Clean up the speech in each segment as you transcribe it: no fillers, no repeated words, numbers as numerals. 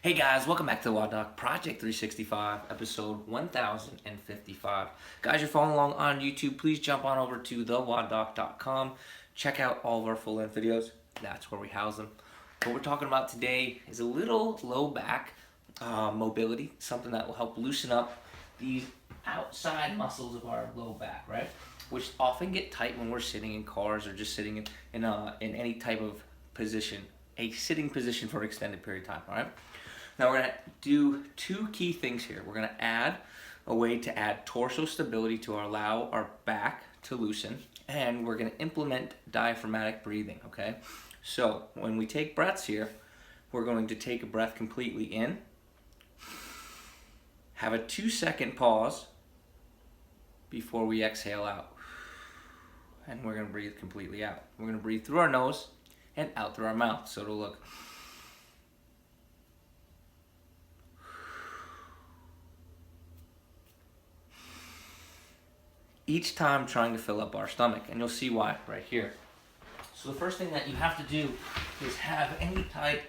Hey guys, welcome back to the WODdoc Project 365, episode 1055. Guys, you're following along on YouTube, please jump on over to thewoddoc.com. Check out all of our full-length videos. That's where we house them. What we're talking about today is a little low back mobility, something that will help loosen up these outside muscles of our low back, right? Which often get tight when we're sitting in cars or just sitting in any type of position, a sitting position for an extended period of time, all right? Now we're going to do two key things here. We're going to add a way to add torso stability to allow our back to loosen, and we're going to implement diaphragmatic breathing, okay? So when we take breaths here, we're going to take a breath completely in, have a 2-second pause before we exhale out, and we're going to breathe completely out. We're going to breathe through our nose and out through our mouth, so it'll look each time trying to fill up our stomach, and you'll see why right here. So the first thing that you have to do is have any type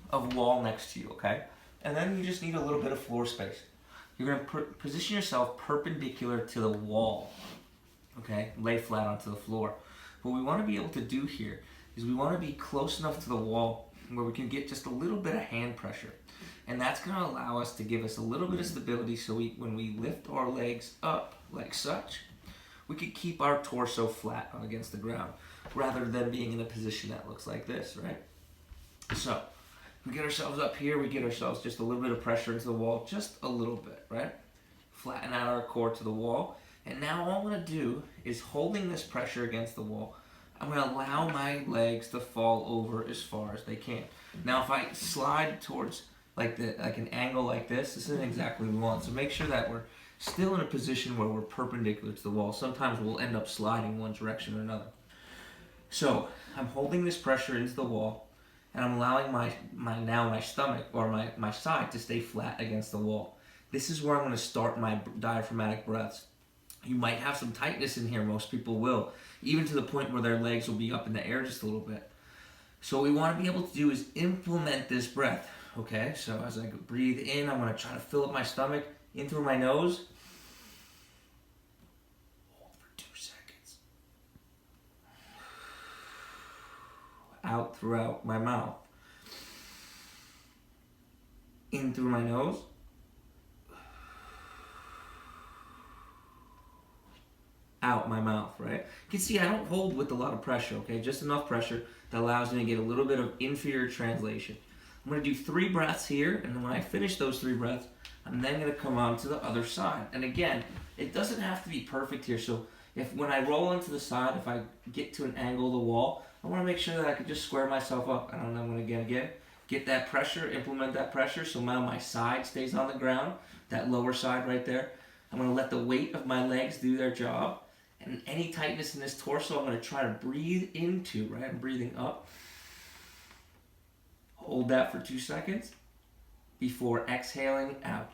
of wall next to you, okay? And then you just need a little bit of floor space. You're going to position yourself perpendicular to the wall, okay? Lay flat onto the floor. What we want to be able to do here is we want to be close enough to the wall where we can get just a little bit of hand pressure. And that's going to allow us to give us a little bit of stability so when we lift our legs up like such, we could keep our torso flat against the ground rather than being in a position that looks like this, right? So we get ourselves up here, we get ourselves just a little bit of pressure into the wall, just a little bit, right? Flatten out our core to the wall. And now all I'm going to do is holding this pressure against the wall, I'm going to allow my legs to fall over as far as they can. Now if I slide towards like an angle like this isn't exactly what we want. So make sure that we're still in a position where we're perpendicular to the wall. Sometimes we'll end up sliding one direction or another. So I'm holding this pressure into the wall, and I'm allowing my stomach or my side to stay flat against the wall. This is where I'm going to start my diaphragmatic breaths. You might have some tightness in here, most people will, even to the point where their legs will be up in the air just a little bit. So what we want to be able to do is implement this breath. Okay, so as I breathe in, I'm going to try to fill up my stomach in through my nose. Hold for 2 seconds. Out throughout my mouth. In through my nose. Out my mouth, right? You can see I don't hold with a lot of pressure, okay? Just enough pressure that allows me to get a little bit of inferior translation. I'm going to do 3 breaths here, and then when I finish those 3 breaths, I'm then going to come on to the other side. And again, it doesn't have to be perfect here, so when I roll onto the side, if I get to an angle of the wall, I want to make sure that I can just square myself up. And I'm going to again get that pressure, implement that pressure, so now my side stays on the ground, that lower side right there. I'm going to let the weight of my legs do their job, and any tightness in this torso, I'm going to try to breathe into, right? I'm breathing up. Hold that for 2 seconds before exhaling out.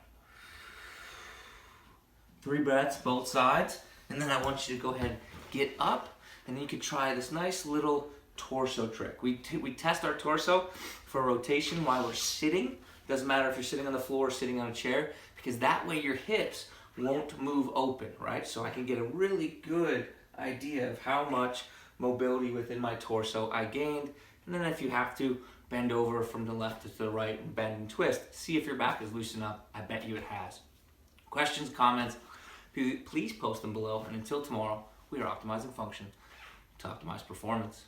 3 breaths, both sides. And then I want you to go ahead and get up, and then you can try this nice little torso trick. We test our torso for rotation while we're sitting. Doesn't matter if you're sitting on the floor or sitting on a chair, because that way your hips won't move open, right? So I can get a really good idea of how much mobility within my torso I gained. And then if you have to, bend over from the left to the right and bend and twist. See if your back is loosened up. I bet you it has. Questions, comments, please post them below. And until tomorrow, we are optimizing function to optimize performance.